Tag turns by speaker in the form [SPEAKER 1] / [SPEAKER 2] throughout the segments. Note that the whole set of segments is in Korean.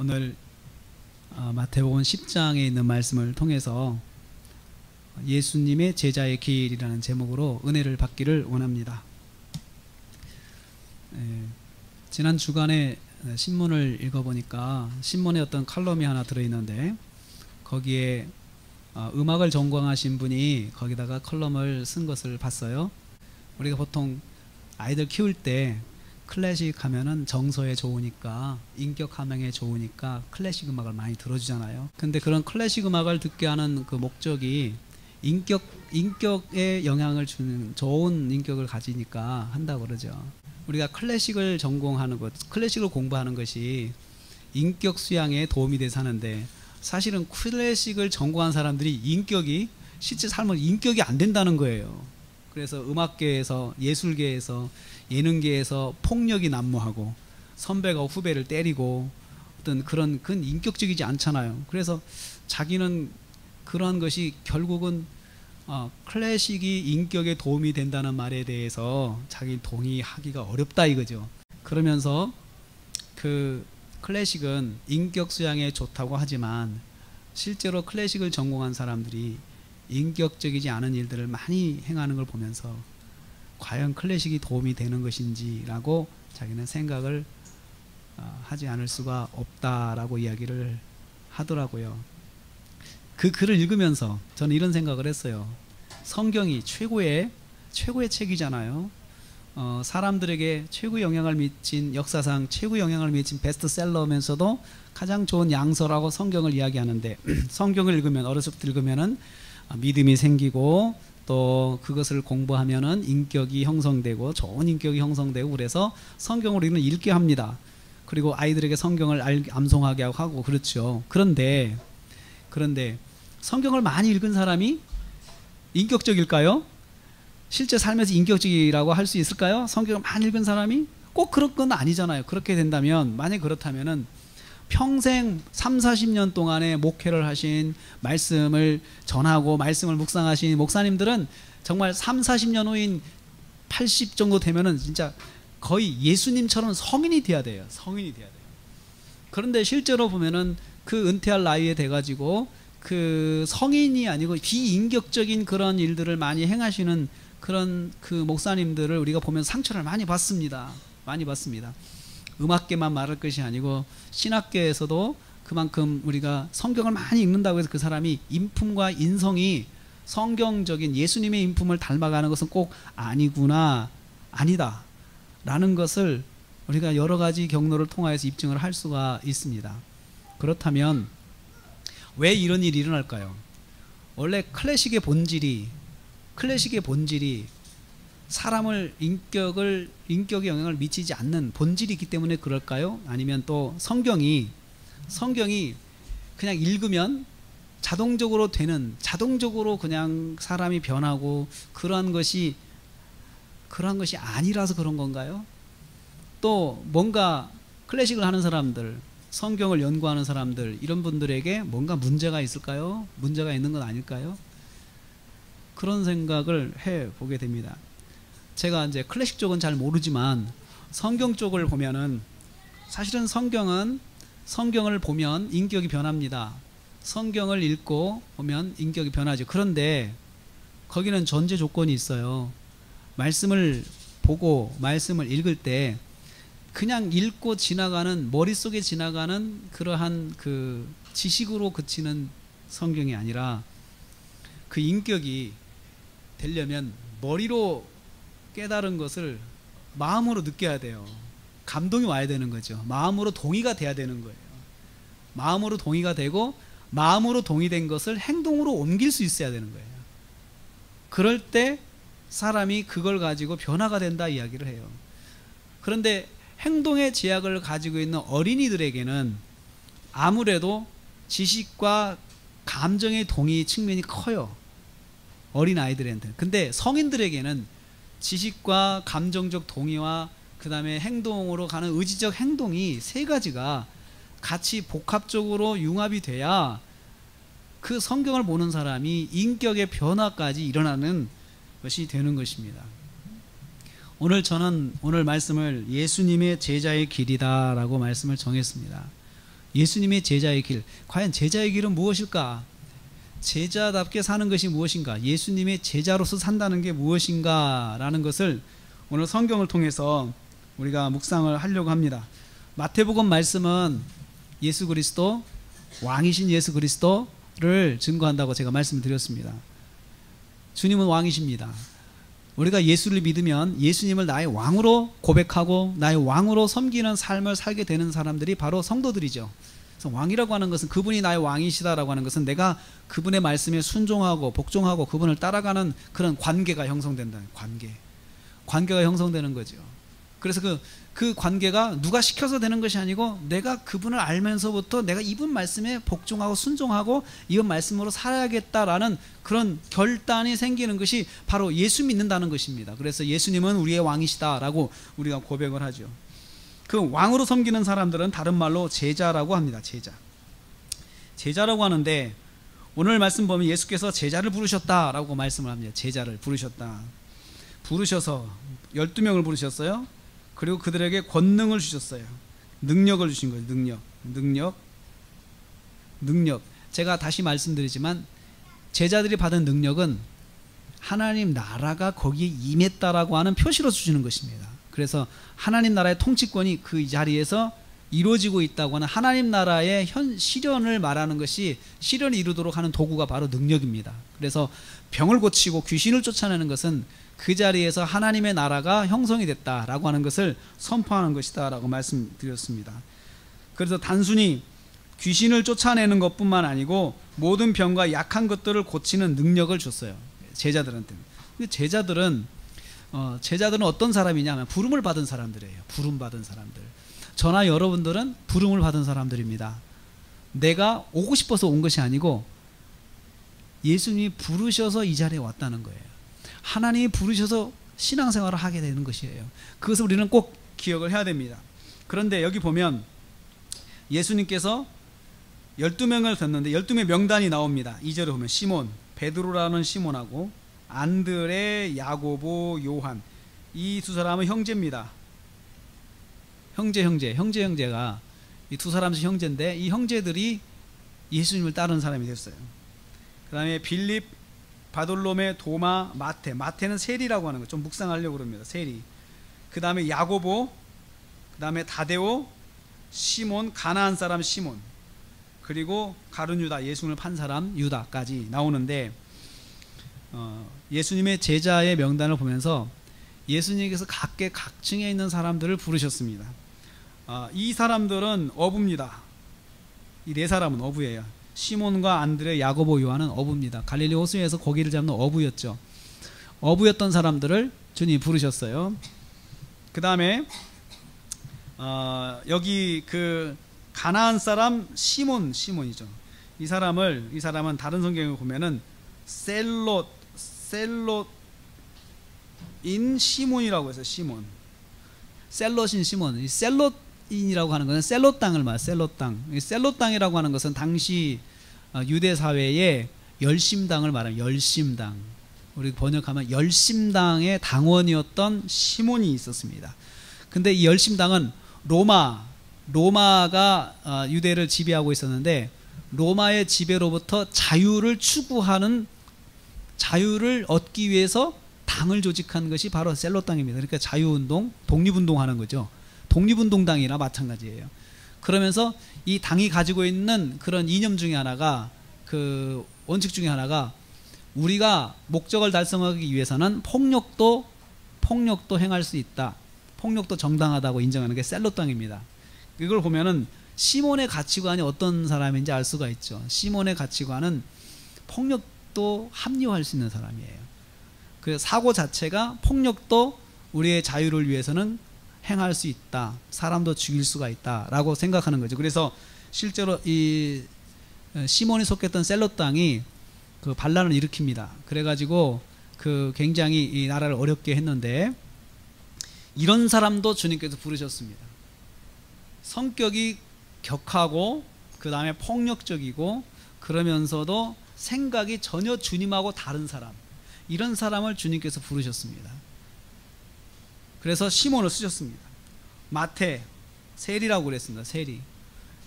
[SPEAKER 1] 오늘 마태복음 10장에 있는 말씀을 통해서 예수님의 제자의 길이라는 제목으로 은혜를 받기를 원합니다. 지난 주간에 신문을 읽어보니까 신문에 어떤 칼럼이 하나 들어있는데 거기에 음악을 전공하신 분이 거기다가 칼럼을 쓴 것을 봤어요. 우리가 보통 아이들 키울 때 클래식 하면은 정서에 좋으니까 인격 함양에 좋으니까 클래식 음악을 많이 들어주잖아요. 근데 그런 클래식 음악을 듣게 하는 그 목적이 인격에 영향을 주는 좋은 인격을 가지니까 한다고 그러죠. 우리가 클래식을 전공하는 것, 클래식을 공부하는 것이 인격 수양에 도움이 돼서 하는데 사실은 클래식을 전공한 사람들이 인격이 실제 삶은 인격이 안 된다는 거예요. 그래서 음악계에서 예술계에서 예능계에서 폭력이 난무하고 선배가 후배를 때리고 어떤 그건 인격적이지 않잖아요. 그래서 자기는 그러한 것이 결국은 클래식이 인격에 도움이 된다는 말에 대해서 자기 동의하기가 어렵다 이거죠. 그러면서 그 클래식은 인격 수양에 좋다고 하지만 실제로 클래식을 전공한 사람들이 인격적이지 않은 일들을 많이 행하는 걸 보면서 과연 클래식이 도움이 되는 것인지라고 자기는 생각을 하지 않을 수가 없다라고 이야기를 하더라고요. 그 글을 읽으면서 저는 이런 생각을 했어요. 성경이 최고의 책이잖아요. 사람들에게 최고의 영향을 미친, 역사상 최고의 영향을 미친 베스트셀러면서도 가장 좋은 양서라고 성경을 이야기하는데 성경을 읽으면, 어렸을 때 읽으면은 믿음이 생기고 또 그것을 공부하면은 인격이 형성되고 좋은 인격이 형성되고 그래서 성경을 우리는 읽게 합니다. 그리고 아이들에게 성경을 암송하게 하고 그렇죠. 그런데 성경을 많이 읽은 사람이 인격적일까요? 실제 삶에서 인격적이라고 할 수 있을까요? 성경을 많이 읽은 사람이? 꼭 그런 건 아니잖아요. 그렇게 된다면, 만약 그렇다면은 평생 30-40년 동안에 목회를 하신, 말씀을 전하고 말씀을 묵상하신 목사님들은 정말 30-40년 후인 80 정도 되면은 진짜 거의 예수님처럼 성인이 돼야 돼요. 성인이 돼야 돼요. 그런데 실제로 보면은 그 은퇴할 나이에 돼가지고 그 성인이 아니고 비인격적인 그런 일들을 많이 행하시는 그런 그 목사님들을 우리가 보면 상처를 많이 받습니다. 많이 받습니다. 음악계만 말할 것이 아니고 신학계에서도 그만큼 우리가 성경을 많이 읽는다고 해서 그 사람이 인품과 인성이 성경적인 예수님의 인품을 닮아가는 것은 꼭 아니구나, 아니다 라는 것을 우리가 여러 가지 경로를 통하여서 입증을 할 수가 있습니다. 그렇다면 왜 이런 일이 일어날까요? 원래 클래식의 본질이 사람을 인격에 영향을 미치지 않는 본질이 있기 때문에 그럴까요? 아니면 또 성경이 그냥 읽으면 자동적으로 그냥 사람이 변하고 그러한 것이 아니라서 그런 건가요? 또 뭔가 클래식을 하는 사람들, 성경을 연구하는 사람들, 이런 분들에게 뭔가 문제가 있을까요? 문제가 있는 건 아닐까요? 그런 생각을 해보게 됩니다. 제가 이제 클래식 쪽은 잘 모르지만 성경 쪽을 보면은 사실은 성경을 보면 인격이 변합니다. 성경을 읽고 보면 인격이 변하죠. 그런데 거기는 전제 조건이 있어요. 말씀을 보고 말씀을 읽을 때 그냥 읽고 지나가는, 머릿속에 지나가는 그러한 그 지식으로 그치는 성경이 아니라 그 인격이 되려면 머리로 깨달은 것을 마음으로 느껴야 돼요. 감동이 와야 되는 거죠. 마음으로 동의가 돼야 되는 거예요. 마음으로 동의가 되고 마음으로 동의된 것을 행동으로 옮길 수 있어야 되는 거예요. 그럴 때 사람이 그걸 가지고 변화가 된다 이야기를 해요. 그런데 행동의 제약을 가지고 있는 어린이들에게는 아무래도 지식과 감정의 동의 측면이 커요. 어린아이들한테. 근데 성인들에게는 지식과 감정적 동의와 그 다음에 행동으로 가는 의지적 행동이 세 가지가 같이 복합적으로 융합이 돼야 그 성경을 보는 사람이 인격의 변화까지 일어나는 것이 되는 것입니다. 저는 오늘 말씀을 예수님의 제자의 길이다 라고 말씀을 정했습니다. 예수님의 제자의 길. 과연 제자의 길은 무엇일까? 제자답게 사는 것이 무엇인가? 예수님의 제자로서 산다는 게 무엇인가? 라는 것을 오늘 성경을 통해서 우리가 묵상을 하려고 합니다. 마태복음 말씀은 예수 그리스도, 왕이신 예수 그리스도를 증거한다고 제가 말씀드렸습니다. 주님은 왕이십니다. 우리가 예수를 믿으면 예수님을 나의 왕으로 고백하고 나의 왕으로 섬기는 삶을 살게 되는 사람들이 바로 성도들이죠. 그래서 왕이라고 하는 것은, 그분이 나의 왕이시다라고 하는 것은 내가 그분의 말씀에 순종하고 복종하고 그분을 따라가는 그런 관계가 형성된다는, 관계가 형성되는 거죠. 그래서 그 관계가 누가 시켜서 되는 것이 아니고 내가 그분을 알면서부터 내가 이분 말씀에 복종하고 순종하고 이분 말씀으로 살아야겠다라는 그런 결단이 생기는 것이 바로 예수 믿는다는 것입니다. 그래서 예수님은 우리의 왕이시다라고 우리가 고백을 하죠. 그 왕으로 섬기는 사람들은 다른 말로 제자라고 합니다. 제자라고 하는데 오늘 말씀 보면 예수께서 제자를 부르셨다라고 말씀을 합니다. 제자를 부르셨다. 부르셔서 12명을 부르셨어요. 그리고 그들에게 권능을 주셨어요. 능력을 주신 거예요. 능력. 제가 다시 말씀드리지만 제자들이 받은 능력은 하나님 나라가 거기에 임했다라고 하는 표시로 주시는 것입니다. 그래서 하나님 나라의 통치권이 그 자리에서 이루어지고 있다고 하는 하나님 나라의 실현을 말하는 것이, 실현을 이루도록 하는 도구가 바로 능력입니다. 그래서 병을 고치고 귀신을 쫓아내는 것은 그 자리에서 하나님의 나라가 형성이 됐다라고 하는 것을 선포하는 것이다 라고 말씀드렸습니다. 그래서 단순히 귀신을 쫓아내는 것뿐만 아니고 모든 병과 약한 것들을 고치는 능력을 줬어요. 제자들한테는. 제자들은 어떤 사람이냐면 부름을 받은 사람들이에요. 부름 받은 사람들. 저나 여러분들은 부름을 받은 사람들입니다. 내가 오고 싶어서 온 것이 아니고 예수님이 부르셔서 이 자리에 왔다는 거예요. 하나님이 부르셔서 신앙생활을 하게 되는 것이에요. 그것을 우리는 꼭 기억을 해야 됩니다. 그런데 여기 보면 예수님께서 12명을 뒀는데 12명의 명단이 나옵니다. 2절에 보면 시몬, 베드로라는 시몬하고 안드레, 야고보, 요한, 이 두 사람은 형제입니다. 형제가 이 두 사람이 형제인데 이 형제들이 예수님을 따르는 사람이 됐어요. 그 다음에 빌립, 바돌로메, 도마, 마태는 세리라고 하는 거 좀 묵상하려고 그럽니다. 세리. 그 다음에 야고보, 그 다음에 다데오, 시몬, 가나안 사람 시몬, 그리고 가룟 유다, 예수님을 판 사람 유다까지 나오는데 예수님의 제자의 명단을 보면서 예수님께서 각층에 있는 사람들을 부르셨습니다. 이 사람들은 어부입니다. 이 네 사람은 어부예요. 시몬과 안드레, 야고보, 요한은 어부입니다. 갈릴리 호수에서 고기를 잡는 어부였죠. 어부였던 사람들을 주님이 부르셨어요. 그 다음에 여기 그 가나안 사람 시몬이죠. 이 사람은 다른 성경에 보면은 셀롯인 시몬이라고 해서 시몬. 셀롯인 시몬. 이 셀롯인이라고 하는 것은 셀롯 땅을 말해요. 셀롯 땅. 이 셀롯 땅이라고 하는 것은 당시 유대 사회의 열심당을 말하는 열심당. 우리 번역하면 열심당의 당원이었던 시몬이 있었습니다. 근데 이 열심당은 로마가 유대를 지배하고 있었는데 로마의 지배로부터 자유를 추구하는, 자유를 얻기 위해서 당을 조직한 것이 바로 셀롯 당입니다. 그러니까 자유운동, 독립운동하는 거죠. 독립운동당이나 마찬가지예요. 그러면서 이 당이 가지고 있는 그런 이념 중에 하나가, 그 원칙 중에 하나가, 우리가 목적을 달성하기 위해서는 폭력도 행할 수 있다. 폭력도 정당하다고 인정하는 게 셀롯 당입니다. 이걸 보면은 시몬의 가치관이 어떤 사람인지 알 수가 있죠. 시몬의 가치관은 폭력도 합리화할 수 있는 사람이에요. 그 사고 자체가 폭력도 우리의 자유를 위해서는 행할 수 있다. 사람도 죽일 수가 있다라고 생각하는 거죠. 그래서 실제로 이 시몬이 속했던 셀롯 당이 그 반란을 일으킵니다. 그래가지고 그 굉장히 이 나라를 어렵게 했는데 이런 사람도 주님께서 부르셨습니다. 성격이 격하고 그 다음에 폭력적이고 그러면서도 생각이 전혀 주님하고 다른 사람, 이런 사람을 주님께서 부르셨습니다. 그래서 시몬을 쓰셨습니다. 마태, 세리라고 그랬습니다.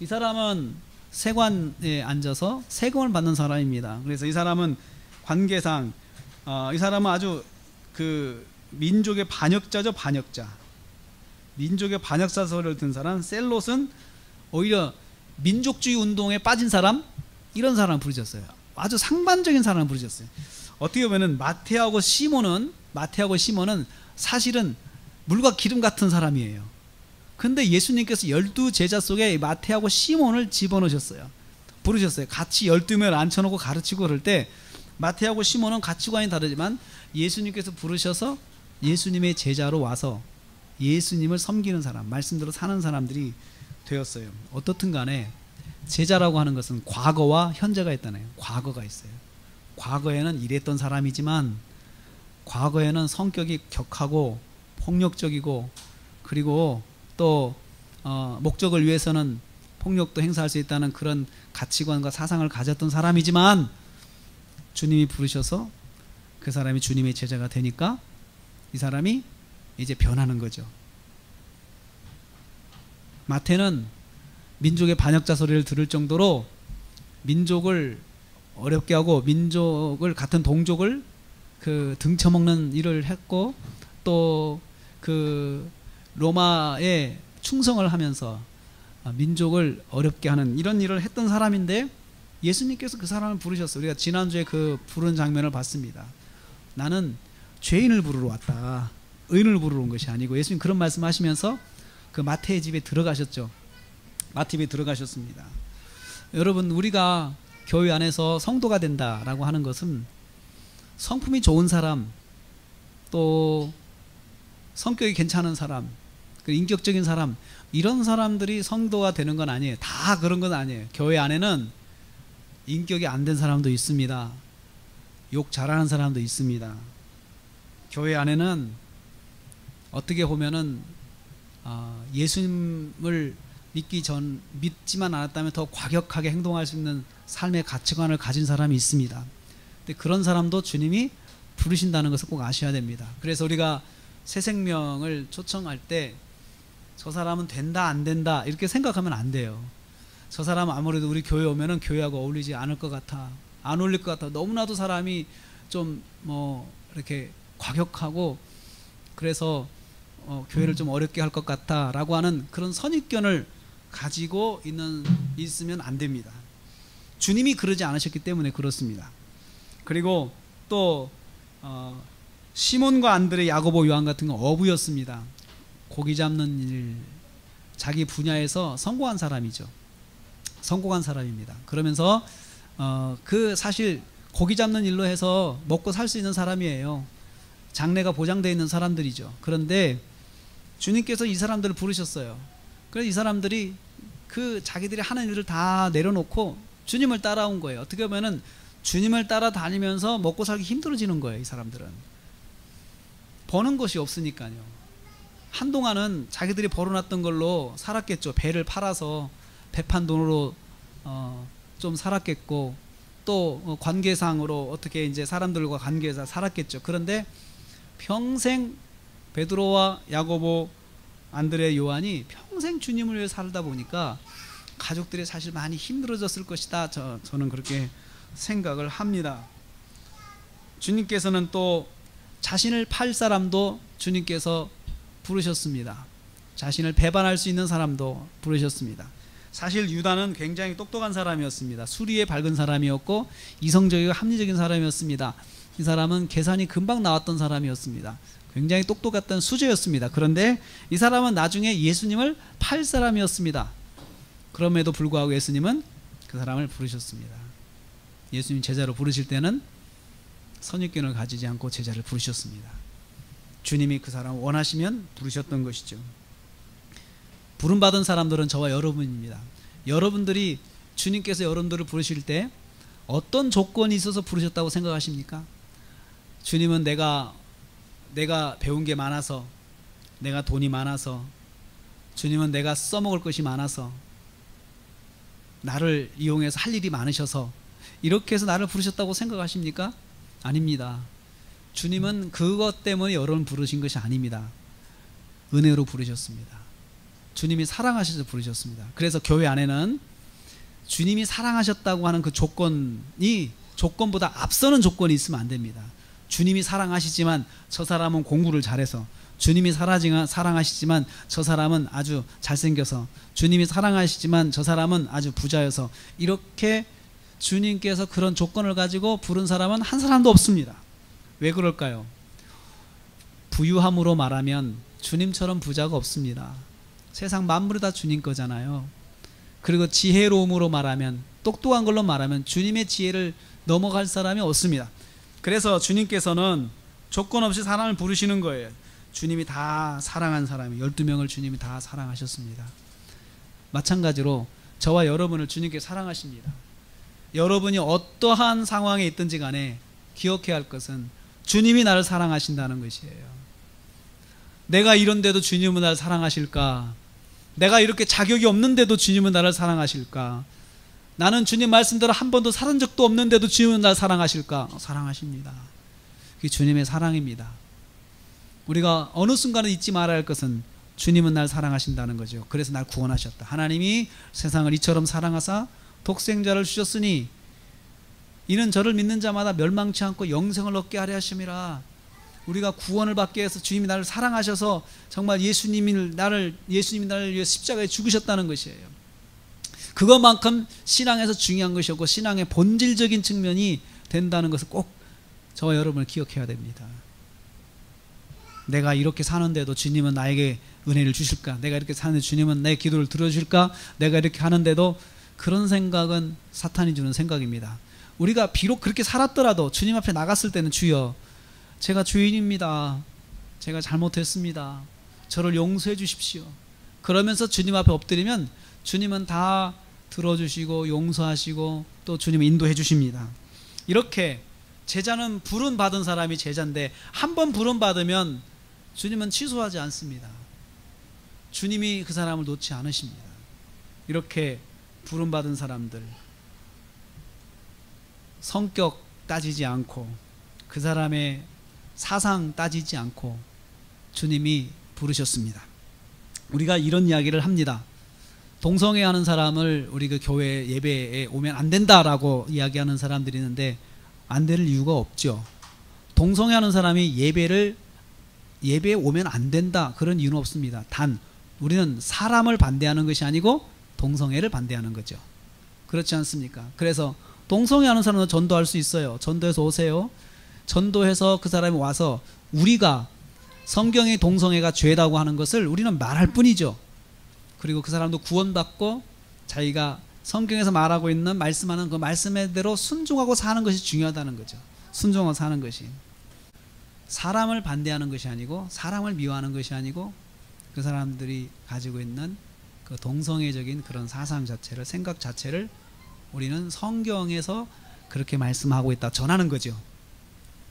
[SPEAKER 1] 이 사람은 세관에 앉아서 세금을 받는 사람입니다. 그래서 이 사람은 관계상 이 사람은 아주 그 민족의 반역자죠. 반역자. 민족의 반역자 소리를 든 사람. 셀롯은 오히려 민족주의 운동에 빠진 사람, 이런 사람을 부르셨어요. 아주 상반적인 사람을 부르셨어요. 어떻게 보면은 마태하고 시몬은 사실은 물과 기름 같은 사람이에요. 근데 예수님께서 12제자 속에 마태하고 시몬을 집어넣으셨어요. 부르셨어요. 같이 12명을 앉혀놓고 가르치고 그럴 때 마태하고 시몬은 가치관이 다르지만 예수님께서 부르셔서 예수님의 제자로 와서 예수님을 섬기는 사람, 말씀대로 사는 사람들이 되었어요. 어떻든 간에 제자라고 하는 것은 과거와 현재가 있다네요. 과거가 있어요. 과거에는 이랬던 사람이지만 과거에는 성격이 격하고 폭력적이고 그리고 또 목적을 위해서는 폭력도 행사할 수 있다는 그런 가치관과 사상을 가졌던 사람이지만 주님이 부르셔서 그 사람이 주님의 제자가 되니까 이 사람이 이제 변하는 거죠. 마태는 민족의 반역자 소리를 들을 정도로 민족을 어렵게 하고 민족을 같은 동족을 그 등쳐먹는 일을 했고 또 그 로마에 충성을 하면서 민족을 어렵게 하는 이런 일을 했던 사람인데 예수님께서 그 사람을 부르셨어요. 우리가 지난주에 그 부른 장면을 봤습니다. 나는 죄인을 부르러 왔다. 의인을 부르러 온 것이 아니고 예수님 그런 말씀하시면서 그 마태의 집에 들어가셨죠. 마태집에 들어가셨습니다. 여러분 우리가 교회 안에서 성도가 된다라고 하는 것은 성품이 좋은 사람 또 성격이 괜찮은 사람 인격적인 사람 이런 사람들이 성도가 되는 건 아니에요. 다 그런 건 아니에요. 교회 안에는 인격이 안 된 사람도 있습니다. 욕 잘하는 사람도 있습니다. 교회 안에는 어떻게 보면은 예수님을 믿지만 않았다면 더 과격하게 행동할 수 있는 삶의 가치관을 가진 사람이 있습니다. 근데 그런 사람도 주님이 부르신다는 것을 꼭 아셔야 됩니다. 그래서 우리가 새 생명을 초청할 때 저 사람은 된다 안 된다 이렇게 생각하면 안 돼요. 저 사람은 아무래도 우리 교회 오면은 교회하고 어울리지 않을 것 같아, 안 어울릴 것 같아, 너무나도 사람이 좀 뭐 이렇게 과격하고 그래서 교회를 좀 어렵게 할 것 같아 라고 하는 그런 선입견을 가지고 있으면 안 됩니다. 주님이 그러지 않으셨기 때문에 그렇습니다. 그리고 또 시몬과 안드레, 야고보, 요한 같은 건 어부였습니다. 고기 잡는 일, 자기 분야에서 성공한 사람이죠. 성공한 사람입니다. 그러면서 그 사실 고기 잡는 일로 해서 먹고 살 수 있는 사람이에요. 장래가 보장되어 있는 사람들이죠. 그런데 주님께서 이 사람들을 부르셨어요. 그래서 이 사람들이 그 자기들이 하는 일을 다 내려놓고 주님을 따라온 거예요. 어떻게 보면은 주님을 따라다니면서 먹고 살기 힘들어지는 거예요. 이 사람들은 버는 것이 없으니까요. 한동안은 자기들이 벌어놨던 걸로 살았겠죠. 배를 팔아서 배판 돈으로 좀 살았겠고 또 관계상으로 어떻게 이제 사람들과 관계에서 살았겠죠. 그런데 평생 베드로와 야고보, 안드레, 요한이 평생 주님을 위해 살다 보니까 가족들이 사실 많이 힘들어졌을 것이다. 저는 그렇게 생각을 합니다. 주님께서는 또 자신을 팔 사람도 주님께서 부르셨습니다. 자신을 배반할 수 있는 사람도 부르셨습니다. 사실 유다는 굉장히 똑똑한 사람이었습니다. 수리에 밝은 사람이었고 이성적이고 합리적인 사람이었습니다. 이 사람은 계산이 금방 나왔던 사람이었습니다. 굉장히 똑똑했던 수재였습니다. 그런데 이 사람은 나중에 예수님을 팔 사람이었습니다. 그럼에도 불구하고 예수님은 그 사람을 부르셨습니다. 예수님 제자로 부르실 때는 선입견을 가지지 않고 제자를 부르셨습니다. 주님이 그 사람을 원하시면 부르셨던 것이죠. 부름받은 사람들은 저와 여러분입니다. 여러분들이 주님께서 여러분들을 부르실 때 어떤 조건이 있어서 부르셨다고 생각하십니까? 주님은 내가 배운 게 많아서, 내가 돈이 많아서, 주님은 내가 써먹을 것이 많아서, 나를 이용해서 할 일이 많으셔서 이렇게 해서 나를 부르셨다고 생각하십니까? 아닙니다. 주님은 그것 때문에 여러분 부르신 것이 아닙니다. 은혜로 부르셨습니다. 주님이 사랑하셔서 부르셨습니다. 그래서 교회 안에는 주님이 사랑하셨다고 하는 그 조건보다 앞서는 조건이 있으면 안 됩니다. 주님이 사랑하시지만 저 사람은 공부를 잘해서, 주님이 사랑하시지만 저 사람은 아주 잘생겨서, 주님이 사랑하시지만 저 사람은 아주 부자여서, 이렇게 주님께서 그런 조건을 가지고 부른 사람은 한 사람도 없습니다. 왜 그럴까요? 부유함으로 말하면 주님처럼 부자가 없습니다. 세상 만물이 다 주님 거잖아요. 그리고 지혜로움으로 말하면, 똑똑한 걸로 말하면 주님의 지혜를 넘어갈 사람이 없습니다. 그래서 주님께서는 조건 없이 사람을 부르시는 거예요. 주님이 다 사랑한 사람이, 12명을 주님이 다 사랑하셨습니다. 마찬가지로 저와 여러분을 주님께 사랑하십니다. 여러분이 어떠한 상황에 있든지 간에 기억해야 할 것은 주님이 나를 사랑하신다는 것이에요. 내가 이런데도 주님은 나를 사랑하실까? 내가 이렇게 자격이 없는데도 주님은 나를 사랑하실까? 나는 주님 말씀대로 한 번도 살은 적도 없는데도 주님은 나를 사랑하실까? 사랑하십니다. 그게 주님의 사랑입니다. 우리가 어느 순간에 잊지 말아야 할 것은 주님은 날 사랑하신다는 거죠. 그래서 날 구원하셨다. 하나님이 세상을 이처럼 사랑하사 독생자를 주셨으니 이는 저를 믿는 자마다 멸망치 않고 영생을 얻게 하려 하심이라. 우리가 구원을 받기 위해서 주님이 나를 사랑하셔서 정말 예수님이 나를 위해 십자가에 죽으셨다는 것이에요. 그것만큼 신앙에서 중요한 것이었고 신앙의 본질적인 측면이 된다는 것을 꼭 저와 여러분을 기억해야 됩니다. 내가 이렇게 사는데도 주님은 나에게 은혜를 주실까? 내가 이렇게 사는데 주님은 내 기도를 들어주실까? 내가 이렇게 하는데도, 그런 생각은 사탄이 주는 생각입니다. 우리가 비록 그렇게 살았더라도 주님 앞에 나갔을 때는 주여, 제가 주인입니다. 제가 잘못했습니다. 저를 용서해 주십시오. 그러면서 주님 앞에 엎드리면 주님은 다 들어주시고 용서하시고 또 주님은 인도해 주십니다. 이렇게 제자는 부름 받은 사람이 제자인데, 한 번 부름 받으면 주님은 취소하지 않습니다. 주님이 그 사람을 놓지 않으십니다. 이렇게 부름 받은 사람들, 성격 따지지 않고 그 사람의 사상 따지지 않고 주님이 부르셨습니다. 우리가 이런 이야기를 합니다. 동성애하는 사람을 우리 그 교회 예배에 오면 안 된다라고 이야기하는 사람들이 있는데, 안 될 이유가 없죠. 동성애하는 사람이 예배에 오면 안 된다, 그런 이유는 없습니다. 단 우리는 사람을 반대하는 것이 아니고 동성애를 반대하는 거죠. 그렇지 않습니까? 그래서 동성애하는 사람은 전도할 수 있어요. 전도해서 오세요. 전도해서 그 사람이 와서 우리가 성경의 동성애가 죄다고 하는 것을 우리는 말할 뿐이죠. 그리고 그 사람도 구원받고 자기가 성경에서 말하고 있는 말씀하는 그 말씀대로 순종하고 사는 것이 중요하다는 거죠. 순종하고 사는 것이, 사람을 반대하는 것이 아니고 사람을 미워하는 것이 아니고 그 사람들이 가지고 있는 그 동성애적인 그런 사상 자체를, 생각 자체를 우리는 성경에서 그렇게 말씀하고 있다 전하는 거죠.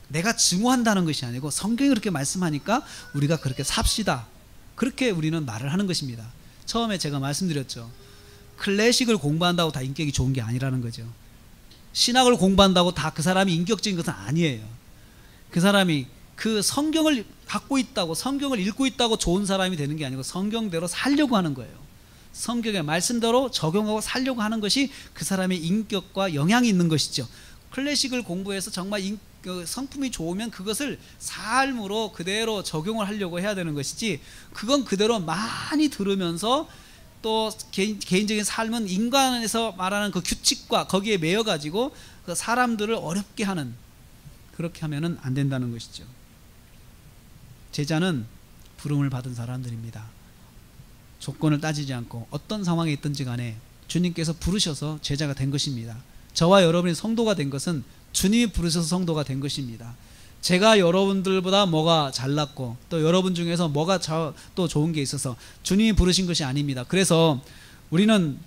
[SPEAKER 1] 내가 증오한다는 것이 아니고 성경이 그렇게 말씀하니까 우리가 그렇게 삽시다, 그렇게 우리는 말을 하는 것입니다. 처음에 제가 말씀드렸죠. 클래식을 공부한다고 다 인격이 좋은 게 아니라는 거죠. 신학을 공부한다고 다 그 사람이 인격적인 것은 아니에요. 그 사람이 그 성경을 갖고 있다고, 성경을 읽고 있다고 좋은 사람이 되는 게 아니고 성경대로 살려고 하는 거예요. 성경의 말씀대로 적용하고 살려고 하는 것이 그 사람의 인격과 영향이 있는 것이죠. 클래식을 공부해서 정말 성품이 좋으면 그것을 삶으로 그대로 적용을 하려고 해야 되는 것이지, 그건 그대로 많이 들으면서 또 개인적인 삶은 인간에서 말하는 그 규칙과 거기에 매여 가지고 그 사람들을 어렵게 하는, 그렇게 하면은 안 된다는 것이죠. 제자는 부름을 받은 사람들입니다. 조건을 따지지 않고 어떤 상황에 있든지 간에 주님께서 부르셔서 제자가 된 것입니다. 저와 여러분이 성도가 된 것은 주님이 부르셔서 성도가 된 것입니다. 제가 여러분들보다 뭐가 잘났고 또 여러분 중에서 뭐가 또 좋은 게 있어서 주님이 부르신 것이 아닙니다. 그래서 우리는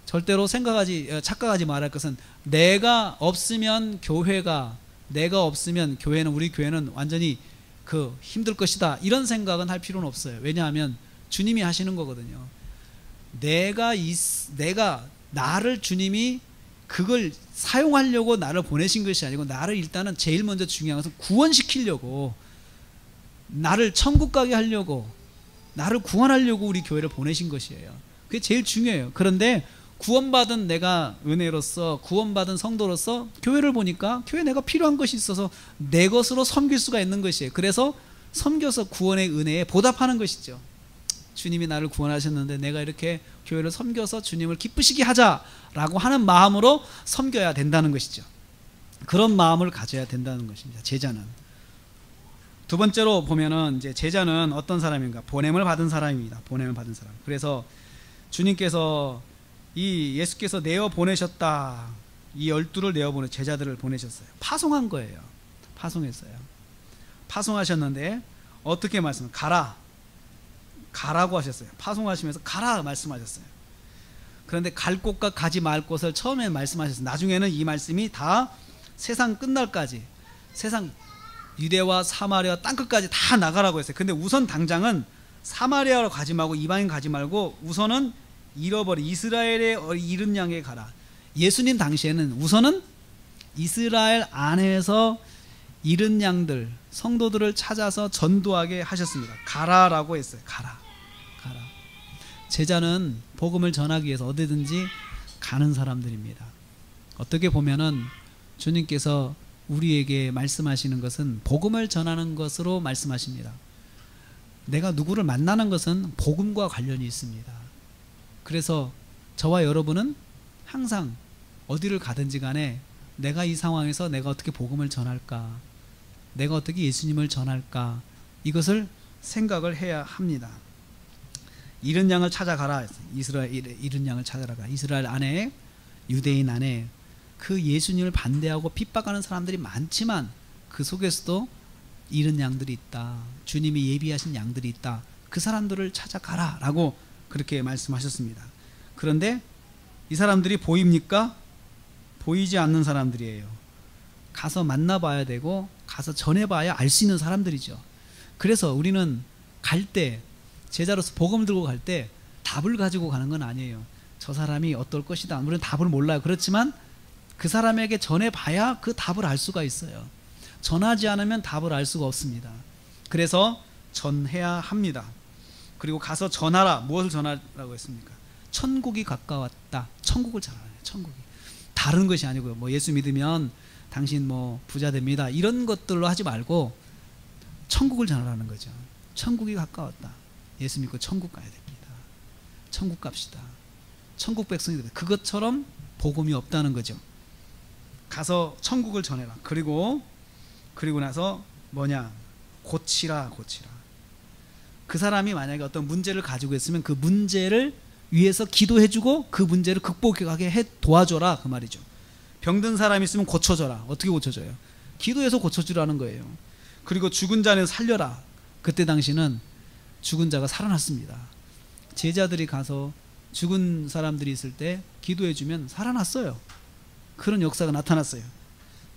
[SPEAKER 1] 절대로 착각하지 말할 것은, 내가 없으면 교회는, 우리 교회는 완전히 힘들 것이다, 이런 생각은 할 필요는 없어요. 왜냐하면 주님이 하시는 거거든요. 나를 주님이 그걸 사용하려고 나를 보내신 것이 아니고, 나를 일단은 제일 먼저 중요한 것은 구원시키려고, 나를 천국 가게 하려고, 나를 구원하려고 우리 교회를 보내신 것이에요. 그게 제일 중요해요. 그런데 구원받은 내가 은혜로서, 구원받은 성도로서 교회를 보니까 교회에 내가 필요한 것이 있어서 내 것으로 섬길 수가 있는 것이에요. 그래서 섬겨서 구원의 은혜에 보답하는 것이죠. 주님이 나를 구원하셨는데 내가 이렇게 교회를 섬겨서 주님을 기쁘시게 하자라고 하는 마음으로 섬겨야 된다는 것이죠. 그런 마음을 가져야 된다는 것입니다. 제자는. 두 번째로 보면은 이제 제자는 어떤 사람인가? 보냄을 받은 사람입니다. 보냄을 받은 사람. 그래서 주님께서 이 예수께서 내어 보내셨다. 이 12를 내어 보내 제자들을 보내셨어요. 파송한 거예요. 파송했어요. 파송하셨는데 어떻게 말씀? 가라고 하셨어요. 파송하시면서 가라 말씀하셨어요. 그런데 갈 곳과 가지 말 곳을 처음에 말씀하셨어요. 나중에는 이 말씀이 다 세상 끝날까지, 세상 유대와 사마리아 땅끝까지 다 나가라고 했어요. 근데 우선 당장은 사마리아로 가지 말고 이방인 가지 말고 우선은 잃어버린 이스라엘의 잃은 양에 가라. 예수님 당시에는 우선은 이스라엘 안에서 잃은 양들, 성도들을 찾아서 전도하게 하셨습니다. 가라라고 했어요. 가라. 제자는 복음을 전하기 위해서 어디든지 가는 사람들입니다. 어떻게 보면은 주님께서 우리에게 말씀하시는 것은 복음을 전하는 것으로 말씀하십니다. 내가 누구를 만나는 것은 복음과 관련이 있습니다. 그래서 저와 여러분은 항상 어디를 가든지 간에 내가 이 상황에서 내가 어떻게 복음을 전할까, 내가 어떻게 예수님을 전할까, 이것을 생각을 해야 합니다. 잃은 양을 찾아가라. 이스라엘 잃은 양을 찾아가라. 이스라엘 안에, 유대인 안에 그 예수님을 반대하고 핍박하는 사람들이 많지만 그 속에서도 잃은 양들이 있다. 주님이 예비하신 양들이 있다. 그 사람들을 찾아가라 라고 그렇게 말씀하셨습니다. 그런데 이 사람들이 보입니까? 보이지 않는 사람들이에요. 가서 만나봐야 되고 가서 전해봐야 알 수 있는 사람들이죠. 그래서 우리는 갈 때, 제자로서 복음을 들고 갈 때 답을 가지고 가는 건 아니에요. 저 사람이 어떨 것이다. 우리는 답을 몰라요. 그렇지만 그 사람에게 전해봐야 그 답을 알 수가 있어요. 전하지 않으면 답을 알 수가 없습니다. 그래서 전해야 합니다. 그리고 가서 전하라. 무엇을 전하라고 했습니까? 천국이 가까웠다. 천국을 전하라. 천국이. 다른 것이 아니고요. 뭐 예수 믿으면 당신 뭐 부자 됩니다. 이런 것들로 하지 말고 천국을 전하라는 거죠. 천국이 가까웠다. 예수 믿고 천국 가야 됩니다. 천국 갑시다. 천국 백성이 됩니다. 그것처럼 복음이 없다는 거죠. 가서 천국을 전해라. 그리고 나서 뭐냐? 고치라. 그 사람이 만약에 어떤 문제를 가지고 있으면 그 문제를 위해서 기도해주고 그 문제를 극복하게 도와줘라. 그 말이죠. 병든 사람이 있으면 고쳐줘라. 어떻게 고쳐줘요? 기도해서 고쳐주라는 거예요. 그리고 죽은 자는 살려라. 그때 당시는 죽은 자가 살아났습니다. 제자들이 가서 죽은 사람들이 있을 때 기도해주면 살아났어요. 그런 역사가 나타났어요.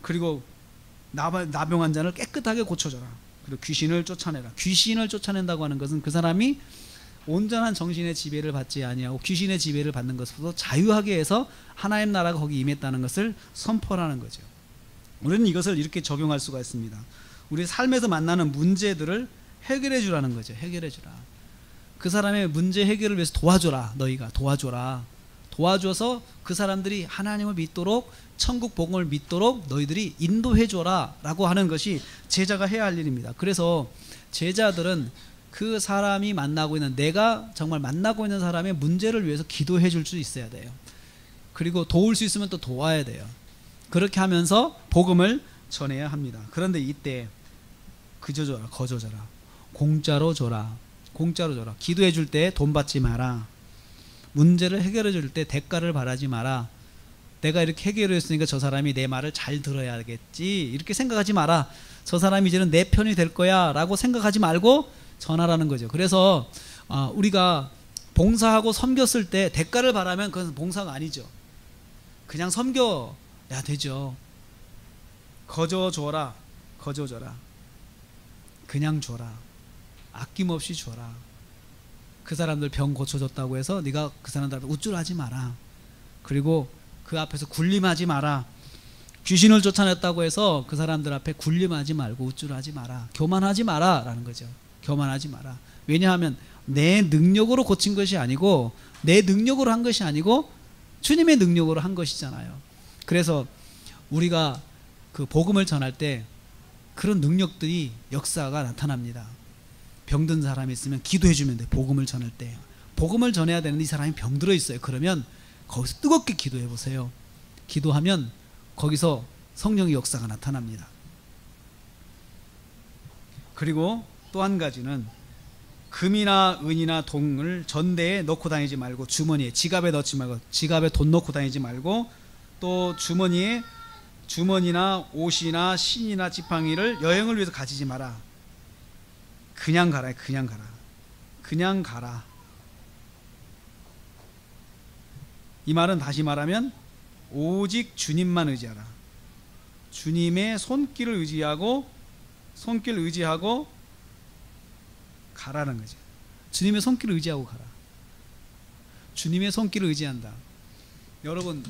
[SPEAKER 1] 그리고 나병한 자를 깨끗하게 고쳐줘라. 그리고 귀신을 쫓아내라. 귀신을 쫓아낸다고 하는 것은 그 사람이 온전한 정신의 지배를 받지 아니하고 귀신의 지배를 받는 것으로도 자유하게 해서 하나님 나라가 거기 임했다는 것을 선포하는 거죠. 우리는 이것을 이렇게 적용할 수가 있습니다. 우리 삶에서 만나는 문제들을 해결해 주라는 거죠. 해결해 주라. 그 사람의 문제 해결을 위해서 도와줘라. 너희가 도와줘라. 도와줘서 그 사람들이 하나님을 믿도록, 천국 복음을 믿도록 너희들이 인도해 줘라 라고 하는 것이 제자가 해야 할 일입니다. 그래서 제자들은 그 사람이 만나고 있는, 내가 정말 만나고 있는 사람의 문제를 위해서 기도해 줄 수 있어야 돼요. 그리고 도울 수 있으면 또 도와야 돼요. 그렇게 하면서 복음을 전해야 합니다. 그런데 이때 그저 줘라, 거저 줘라, 공짜로 줘라, 공짜로 줘라. 기도해 줄 때 돈 받지 마라. 문제를 해결해 줄 때 대가를 바라지 마라. 내가 이렇게 해결해 줬으니까 저 사람이 내 말을 잘 들어야겠지, 이렇게 생각하지 마라. 저 사람이 이제는 내 편이 될 거야 라고 생각하지 말고 전하라는 거죠. 그래서 우리가 봉사하고 섬겼을 때 대가를 바라면 그건 봉사가 아니죠. 그냥 섬겨야 되죠. 거저 줘라, 거저 줘라. 그냥 줘라. 아낌없이 줘라. 그 사람들 병 고쳐줬다고 해서 네가 그 사람들 앞에 우쭐하지 마라. 그리고 그 앞에서 군림하지 마라. 귀신을 쫓아냈다고 해서 그 사람들 앞에 군림하지 말고 우쭐하지 마라. 교만하지 마라 라는 거죠. 교만하지 마라. 왜냐하면 내 능력으로 고친 것이 아니고, 내 능력으로 한 것이 아니고 주님의 능력으로 한 것이잖아요. 그래서 우리가 그 복음을 전할 때 그런 능력들이, 역사가 나타납니다. 병든 사람이 있으면 기도해 주면 돼. 복음을 전할 때 복음을 전해야 되는데 이 사람이 병들어 있어요. 그러면 거기서 뜨겁게 기도해 보세요. 기도하면 거기서 성령의 역사가 나타납니다. 그리고 또 한 가지는 금이나 은이나 동을 전대에 넣고 다니지 말고, 주머니에, 지갑에 넣지 말고, 지갑에 돈 넣고 다니지 말고, 또 주머니에 주머니나 옷이나 신이나 지팡이를 여행을 위해서 가지지 마라. 그냥 가라. 그냥 가라. 그냥 가라. 이 말은 다시 말하면 오직 주님만 의지하라. 주님의 손길을 의지하고 가라는 거죠. 주님의 손길을 의지하고 가라. 주님의 손길을 의지한다. 여러분,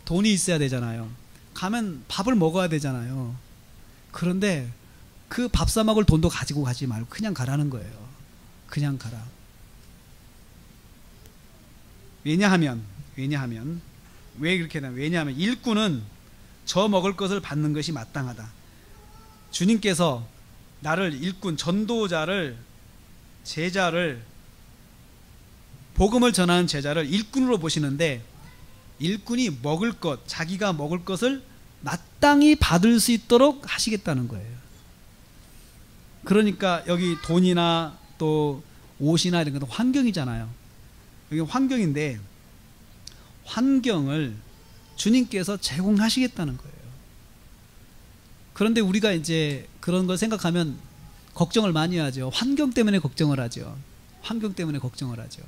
[SPEAKER 1] 돈이 있어야 되잖아요. 가면 밥을 먹어야 되잖아요. 그런데 그 밥 사 먹을 돈도 가지고 가지 말고 그냥 가라는 거예요. 그냥 가라. 왜냐하면 왜 그렇게 하냐? 왜냐하면 일꾼은 저 먹을 것을 받는 것이 마땅하다. 주님께서 나를, 일꾼, 전도자를, 제자를, 복음을 전하는 제자를 일꾼으로 보시는데, 일꾼이 먹을 것, 자기가 먹을 것을 마땅히 받을 수 있도록 하시겠다는 거예요. 그러니까 여기 돈이나 또 옷이나 이런 것도 환경이잖아요. 여기 환경인데, 환경을 주님께서 제공하시겠다는 거예요. 그런데 우리가 이제 그런 걸 생각하면 걱정을 많이 하죠. 환경 때문에 걱정을 하죠. 환경 때문에 걱정을 하죠.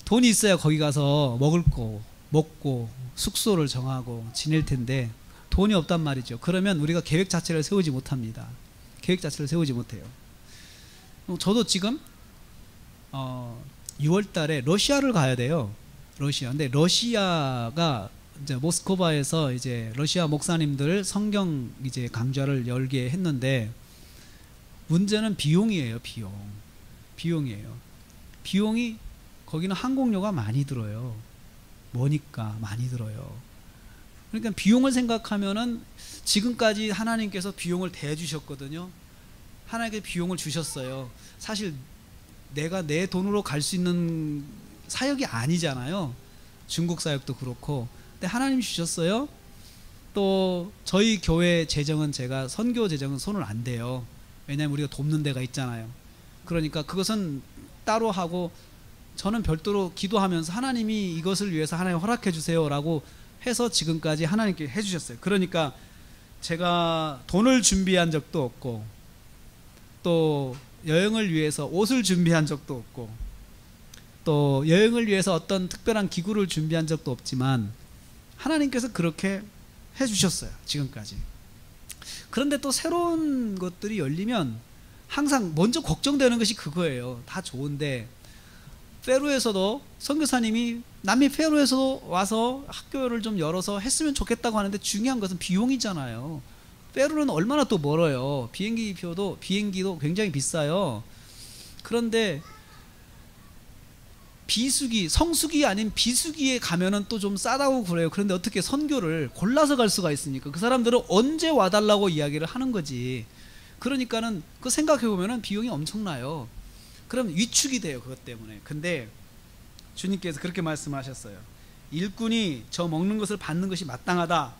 [SPEAKER 1] 돈이 있어야 거기 가서 먹을 거 먹고 숙소를 정하고 지낼 텐데 돈이 없단 말이죠. 그러면 우리가 계획 자체를 세우지 못합니다. 계획 자체를 세우지 못해요. 저도 지금 6월 달에 러시아를 가야 돼요. 러시아. 근데 러시아가 이제 모스크바에서 이제 러시아 목사님들 성경 이제 강좌를 열게 했는데, 문제는 비용이에요. 비용이에요. 비용이, 거기는 항공료가 많이 들어요. 머니까 많이 들어요. 그러니까 비용을 생각하면은, 지금까지 하나님께서 비용을 대주셨거든요. 하나님께서 비용을 주셨어요. 사실 내가 내 돈으로 갈 수 있는 사역이 아니잖아요. 중국 사역도 그렇고. 근데 하나님이 주셨어요. 또 저희 교회 재정은, 제가 선교 재정은 손을 안 대요. 왜냐하면 우리가 돕는 데가 있잖아요. 그러니까 그것은 따로 하고, 저는 별도로 기도하면서 하나님이 이것을 위해서 하나님 허락해 주세요 라고 해서 지금까지 하나님께 해주셨어요. 그러니까 제가 돈을 준비한 적도 없고, 또 여행을 위해서 옷을 준비한 적도 없고, 또 여행을 위해서 어떤 특별한 기구를 준비한 적도 없지만 하나님께서 그렇게 해주셨어요. 지금까지. 그런데 또 새로운 것들이 열리면 항상 먼저 걱정되는 것이 그거예요. 다 좋은데, 페루에서도 선교사님이 남미 페루에서도 와서 학교를 좀 열어서 했으면 좋겠다고 하는데, 중요한 것은 비용이잖아요. 페루는 얼마나 또 멀어요. 비행기도 굉장히 비싸요. 그런데 비수기, 성수기 아닌 비수기에 가면은 또 좀 싸다고 그래요. 그런데 어떻게 선교를 골라서 갈 수가 있습니까? 그 사람들은 언제 와달라고 이야기를 하는 거지. 그러니까는 그 생각해 보면은 비용이 엄청나요. 그럼 위축이 돼요, 그것 때문에. 근데 주님께서 그렇게 말씀하셨어요. 일꾼이 저 먹는 것을 받는 것이 마땅하다.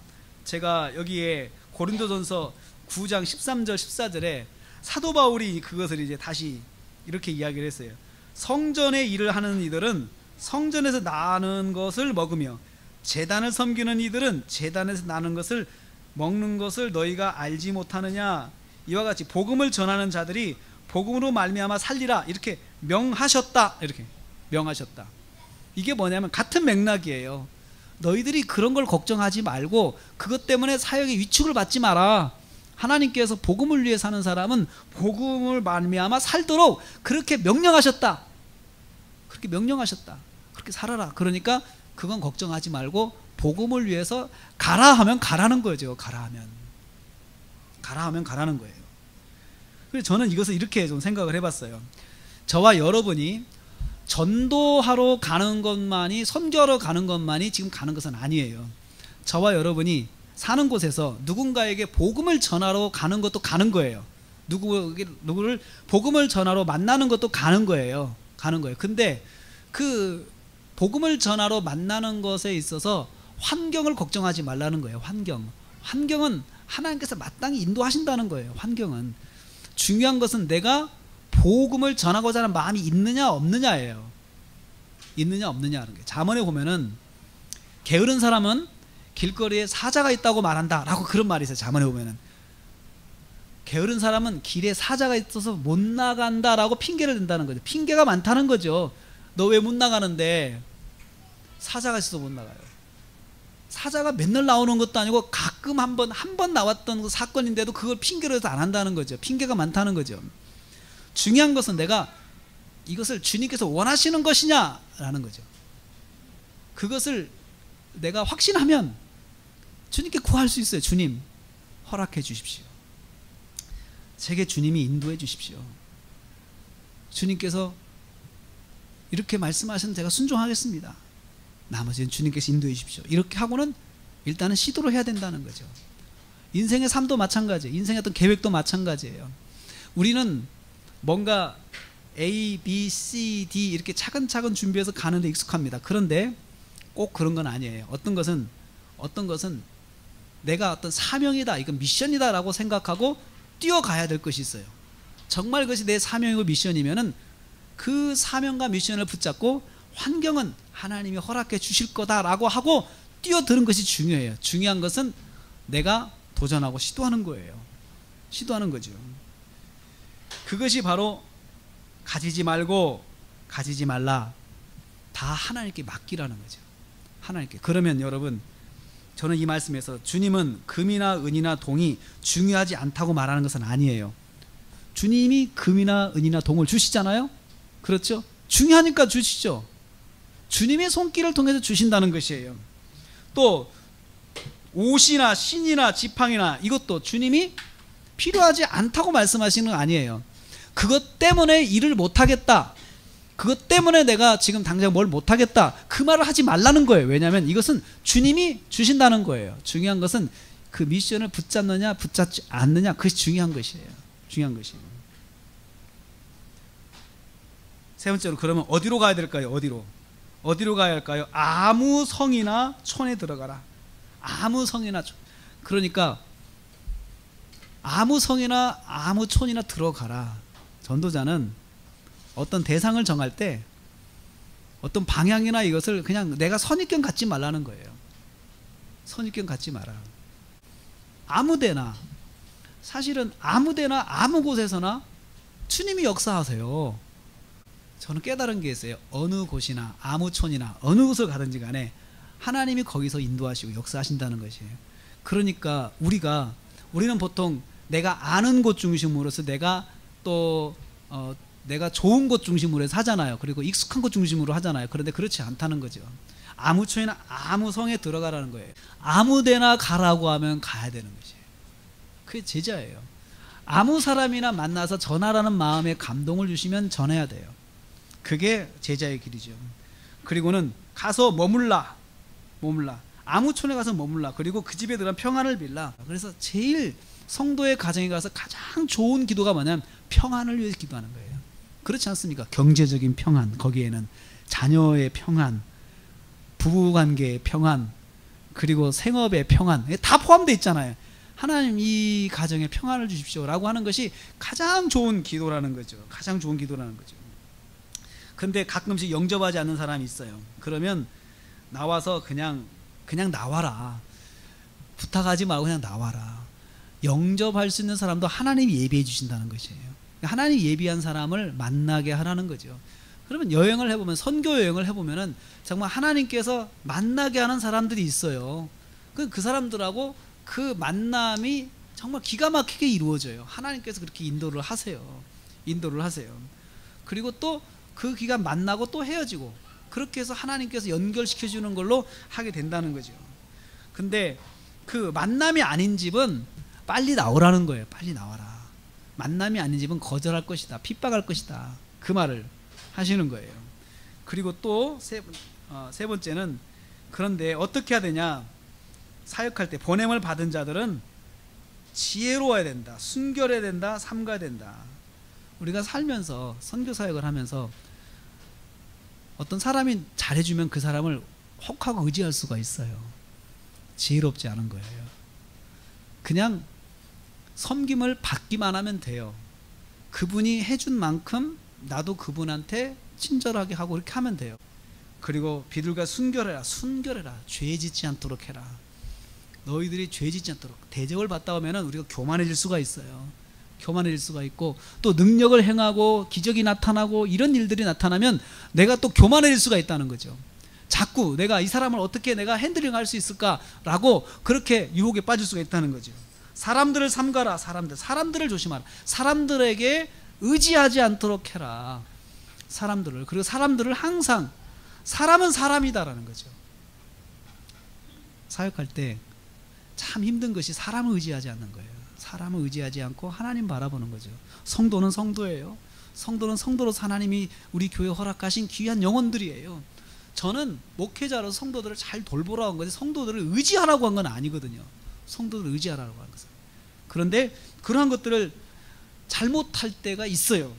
[SPEAKER 1] 제가 여기에 고린도전서 9장 13절 14절에 사도 바울이 그것을 이제 다시 이렇게 이야기를 했어요. 성전의 일을 하는 이들은 성전에서 나는 것을 먹으며, 제단을 섬기는 이들은 제단에서 나는 것을 먹는 것을 너희가 알지 못하느냐. 이와 같이 복음을 전하는 자들이 복음으로 말미암아 살리라, 이렇게 명하셨다. 이렇게 명하셨다. 이게 뭐냐면 같은 맥락이에요. 너희들이 그런 걸 걱정하지 말고 그것 때문에 사역에 위축을 받지 마라. 하나님께서 복음을 위해 사는 사람은 복음을 말미암아 살도록 그렇게 명령하셨다. 그렇게 명령하셨다. 그렇게 살아라. 그러니까 그건 걱정하지 말고 복음을 위해서 가라 하면 가라는 거죠. 가라 하면 가라는 거예요. 그래서 저는 이것을 이렇게 좀 생각을 해봤어요. 저와 여러분이 전도하러 가는 것만이, 선교하러 가는 것만이 지금 가는 것은 아니에요. 저와 여러분이 사는 곳에서 누군가에게 복음을 전하러 가는 것도 가는 거예요. 누구를 복음을 전하러 만나는 것도 가는 거예요. 근데 그 복음을 전하러 만나는 것에 있어서 환경을 걱정하지 말라는 거예요. 환경은 하나님께서 마땅히 인도하신다는 거예요. 환경은. 중요한 것은 내가 복음을 전하고자 하는 마음이 있느냐 없느냐예요. 있느냐 없느냐 하는 게. 잠언에 보면은 게으른 사람은 길거리에 사자가 있다고 말한다 라고 그런 말이 있어요. 잠언에 보면은 게으른 사람은 길에 사자가 있어서 못 나간다 라고 핑계를 댄다는 거죠. 핑계가 많다는 거죠. 너 왜 못 나가는데? 사자가 있어서 못 나가요. 사자가 맨날 나오는 것도 아니고 가끔 한 번 나왔던 그 사건인데도 그걸 핑계로 해서 안 한다는 거죠. 핑계가 많다는 거죠. 중요한 것은 내가 이것을 주님께서 원하시는 것이냐 라는 거죠. 그것을 내가 확신하면 주님께 구할 수 있어요. 주님 허락해 주십시오. 제게 주님이 인도해 주십시오. 주님께서 이렇게 말씀하시면 제가 순종하겠습니다. 나머지는 주님께서 인도해 주십시오. 이렇게 하고는 일단은 시도를 해야 된다는 거죠. 인생의 삶도 마찬가지예요. 인생의 어떤 계획도 마찬가지예요. 우리는 뭔가 A, B, C, D 이렇게 차근차근 준비해서 가는데 익숙합니다. 그런데 꼭 그런 건 아니에요. 어떤 것은 내가 어떤 사명이다, 이건 미션이다 라고 생각하고 뛰어가야 될 것이 있어요. 정말 그것이 내 사명이고 미션이면은 그 사명과 미션을 붙잡고 환경은 하나님이 허락해 주실 거다라고 하고 뛰어드는 것이 중요해요. 중요한 것은 내가 도전하고 시도하는 거예요. 시도하는 거죠. 그것이 바로 가지지 말고 가지지 말라, 다 하나님께 맡기라는 거죠. 하나님께. 그러면 여러분, 저는 이 말씀에서 주님은 금이나 은이나 동이 중요하지 않다고 말하는 것은 아니에요. 주님이 금이나 은이나 동을 주시잖아요. 그렇죠? 중요하니까 주시죠. 주님의 손길을 통해서 주신다는 것이에요. 또 옷이나 신이나 지팡이나 이것도 주님이 필요하지 않다고 말씀하시는 건 아니에요. 그것 때문에 일을 못하겠다, 그것 때문에 내가 지금 당장 뭘 못하겠다, 그 말을 하지 말라는 거예요. 왜냐하면 이것은 주님이 주신다는 거예요. 중요한 것은 그 미션을 붙잡느냐 붙잡지 않느냐, 그것이 중요한 것이에요. 중요한 것이에요. 세 번째로, 그러면 어디로 가야 될까요? 어디로 가야 할까요? 아무 성이나 촌에 들어가라. 아무 성이나 촌. 그러니까 아무 성이나 아무 촌이나 들어가라. 전도자는 어떤 대상을 정할 때 어떤 방향이나 이것을 그냥 내가 선입견 갖지 말라는 거예요. 선입견 갖지 마라. 아무데나, 사실은 아무데나 아무 곳에서나 주님이 역사하세요. 저는 깨달은 게 있어요. 어느 곳이나 아무 촌이나 어느 곳을 가든지 간에 하나님이 거기서 인도하시고 역사하신다는 것이에요. 그러니까 우리는 보통 내가 아는 곳 중심으로서 내가 또 내가 좋은 곳 중심으로 해서 하잖아요. 그리고 익숙한 곳 중심으로 하잖아요. 그런데 그렇지 않다는 거죠. 아무 촌이나 아무 성에 들어가라는 거예요. 아무 데나 가라고 하면 가야 되는 것이에요. 그게 제자예요. 아무 사람이나 만나서 전하라는 마음에 감동을 주시면 전해야 돼요. 그게 제자의 길이죠. 그리고는 가서 머물라. 아무 촌에 가서 머물라. 그리고 그 집에 들어간 평안을 빌라. 그래서 제일 성도의 가정에 가서 가장 좋은 기도가 뭐냐면 평안을 위해서 기도하는 거예요. 그렇지 않습니까? 경제적인 평안, 거기에는 자녀의 평안, 부부관계의 평안, 그리고 생업의 평안, 다 포함되어 있잖아요. 하나님 이 가정에 평안을 주십시오 라고 하는 것이 가장 좋은 기도라는 거죠. 가장 좋은 기도라는 거죠. 근데 가끔씩 영접하지 않는 사람이 있어요. 그러면 나와서 그냥 나와라. 부탁하지 말고 그냥 나와라. 영접할 수 있는 사람도 하나님이 예비해 주신다는 것이에요. 하나님이 예비한 사람을 만나게 하라는 거죠. 그러면 여행을 해보면, 선교 여행을 해보면은 정말 하나님께서 만나게 하는 사람들이 있어요. 그 사람들하고 그 만남이 정말 기가 막히게 이루어져요. 하나님께서 그렇게 인도를 하세요. 그리고 또 그 기간 만나고 또 헤어지고, 그렇게 해서 하나님께서 연결시켜주는 걸로 하게 된다는 거죠. 근데 그 만남이 아닌 집은 빨리 나오라는 거예요. 빨리 나와라. 만남이 아닌 집은 거절할 것이다, 핍박할 것이다, 그 말을 하시는 거예요. 그리고 또 세 번째는, 그런데 어떻게 해야 되냐, 사역할 때 보냄을 받은 자들은 지혜로워야 된다, 순결해야 된다, 삼가야 된다. 우리가 살면서 선교 사역을 하면서 어떤 사람이 잘해주면 그 사람을 혹하고 의지할 수가 있어요. 지혜롭지 않은 거예요. 그냥 섬김을 받기만 하면 돼요. 그분이 해준 만큼 나도 그분한테 친절하게 하고 이렇게 하면 돼요. 그리고 비둘기가 순결해라, 순결해라, 죄 짓지 않도록 해라. 너희들이 죄 짓지 않도록. 대접을 받다 보면 우리가 교만해질 수가 있어요. 교만해질 수가 있고, 또 능력을 행하고 기적이 나타나고 이런 일들이 나타나면 내가 또 교만해질 수가 있다는 거죠. 자꾸 내가 이 사람을 어떻게 내가 핸들링할 수 있을까라고 그렇게 유혹에 빠질 수가 있다는 거죠. 사람들을 삼가라. 사람들을 조심하라. 사람들에게 의지하지 않도록 해라. 사람들을. 그리고 사람들을 항상, 사람은 사람이다라는 거죠. 사역할 때 참 힘든 것이 사람을 의지하지 않는 거예요. 사람을 의지하지 않고 하나님 바라보는 거죠. 성도는 성도예요. 성도는 성도로서 하나님이 우리 교회 허락하신 귀한 영혼들이에요. 저는 목회자로 성도들을 잘 돌보라고 한 거지 성도들을 의지하라고 한 건 아니거든요. 성도들을 의지하라고 한 것은. 그런데 그러한 것들을 잘못할 때가 있어요.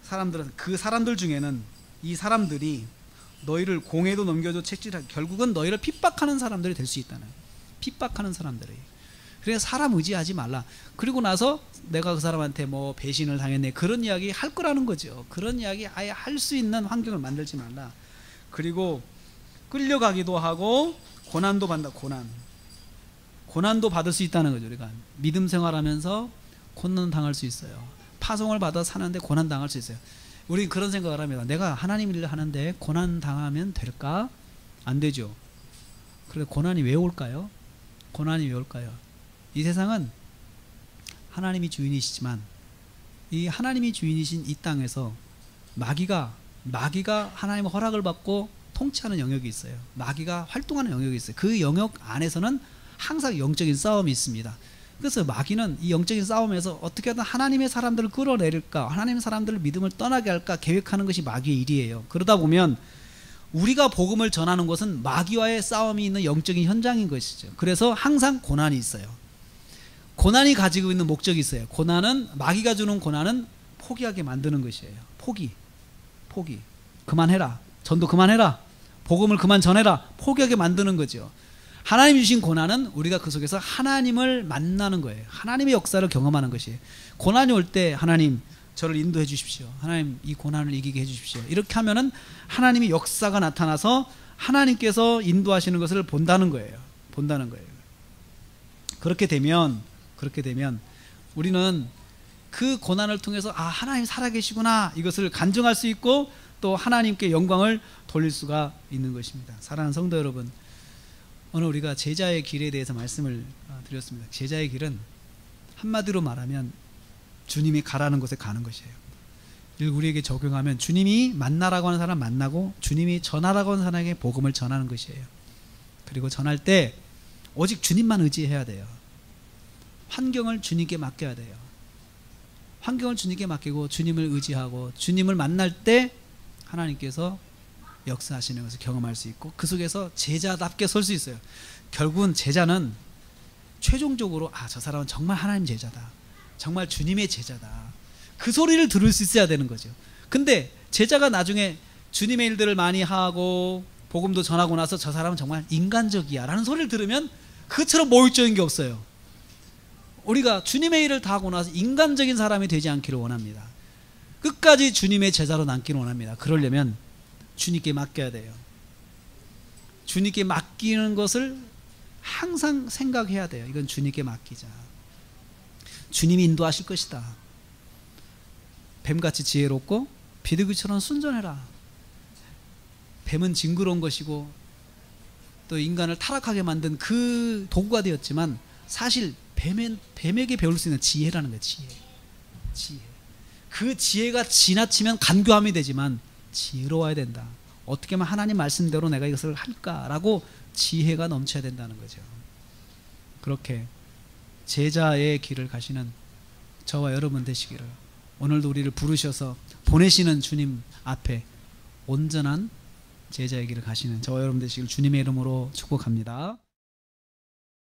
[SPEAKER 1] 사람들은, 그 사람들 중에는 이 사람들이 너희를 공회도 넘겨줘 책질하게, 결국은 너희를 핍박하는 사람들이 될 수 있다는, 핍박하는 사람들이. 그래서 사람 의지하지 말라. 그리고 나서 내가 그 사람한테 뭐 배신을 당했네, 그런 이야기 할 거라는 거죠. 그런 이야기 아예 할 수 있는 환경을 만들지 말라. 그리고 끌려가기도 하고 고난도 받는다. 고난도 받을 수 있다는 거죠. 우리가 믿음 생활하면서 고난 당할 수 있어요. 파송을 받아 사는데 고난 당할 수 있어요. 우리는 그런 생각을 합니다. 내가 하나님 일을 하는데 고난 당하면 될까? 안 되죠. 그래, 고난이 왜 올까요? 고난이 왜 올까요? 이 세상은 하나님이 주인이시지만 이 하나님이 주인이신 이 땅에서 마귀가 하나님의 허락을 받고 통치하는 영역이 있어요. 마귀가 활동하는 영역이 있어요. 그 영역 안에서는 항상 영적인 싸움이 있습니다. 그래서 마귀는 이 영적인 싸움에서 어떻게든 하나님의 사람들을 끌어내릴까, 하나님의 사람들을 믿음을 떠나게 할까 계획하는 것이 마귀의 일이에요. 그러다 보면 우리가 복음을 전하는 것은 마귀와의 싸움이 있는 영적인 현장인 것이죠. 그래서 항상 고난이 있어요. 고난이 가지고 있는 목적이 있어요. 고난은, 마귀가 주는 고난은 포기하게 만드는 것이에요. 포기. 그만해라. 전도 그만해라. 복음을 그만 전해라. 포기하게 만드는 거죠. 하나님 주신 고난은 우리가 그 속에서 하나님을 만나는 거예요. 하나님의 역사를 경험하는 것이에요. 고난이 올 때 하나님 저를 인도해 주십시오. 하나님 이 고난을 이기게 해 주십시오. 이렇게 하면은 하나님의 역사가 나타나서 하나님께서 인도하시는 것을 본다는 거예요. 그렇게 되면 우리는 그 고난을 통해서 아, 하나님 살아계시구나, 이것을 간증할 수 있고 또 하나님께 영광을 돌릴 수가 있는 것입니다. 사랑하는 성도 여러분, 오늘 우리가 제자의 길에 대해서 말씀을 드렸습니다. 제자의 길은 한마디로 말하면 주님이 가라는 곳에 가는 것이에요. 우리에게 적용하면 주님이 만나라고 하는 사람 만나고 주님이 전하라고 하는 사람에게 복음을 전하는 것이에요. 그리고 전할 때 오직 주님만 의지해야 돼요. 환경을 주님께 맡겨야 돼요. 환경을 주님께 맡기고 주님을 의지하고 주님을 만날 때 하나님께서 역사하시는 것을 경험할 수 있고 그 속에서 제자답게 설 수 있어요. 결국은 제자는 최종적으로 아, 저 사람은 정말 하나님 제자다, 정말 주님의 제자다, 그 소리를 들을 수 있어야 되는 거죠. 근데 제자가 나중에 주님의 일들을 많이 하고 복음도 전하고 나서 저 사람은 정말 인간적이야 라는 소리를 들으면 그처럼 모욕적인 게 없어요. 우리가 주님의 일을 다 하고 나서 인간적인 사람이 되지 않기를 원합니다. 끝까지 주님의 제자로 남기를 원합니다. 그러려면 주님께 맡겨야 돼요. 주님께 맡기는 것을 항상 생각해야 돼요. 이건 주님께 맡기자. 주님이 인도하실 것이다. 뱀같이 지혜롭고 비둘기처럼 순전해라. 뱀은 징그러운 것이고 또 인간을 타락하게 만든 그 도구가 되었지만 사실 뱀에게 배울 수 있는 지혜라는 거예요. 지혜. 그 지혜가 지나치면 간교함이 되지만 지혜로워야 된다. 어떻게 하면 하나님 말씀대로 내가 이것을 할까라고 지혜가 넘쳐야 된다는 거죠. 그렇게 제자의 길을 가시는 저와 여러분 되시기를, 오늘도 우리를 부르셔서 보내시는 주님 앞에 온전한 제자의 길을 가시는 저와 여러분 되시길 주님의 이름으로 축복합니다.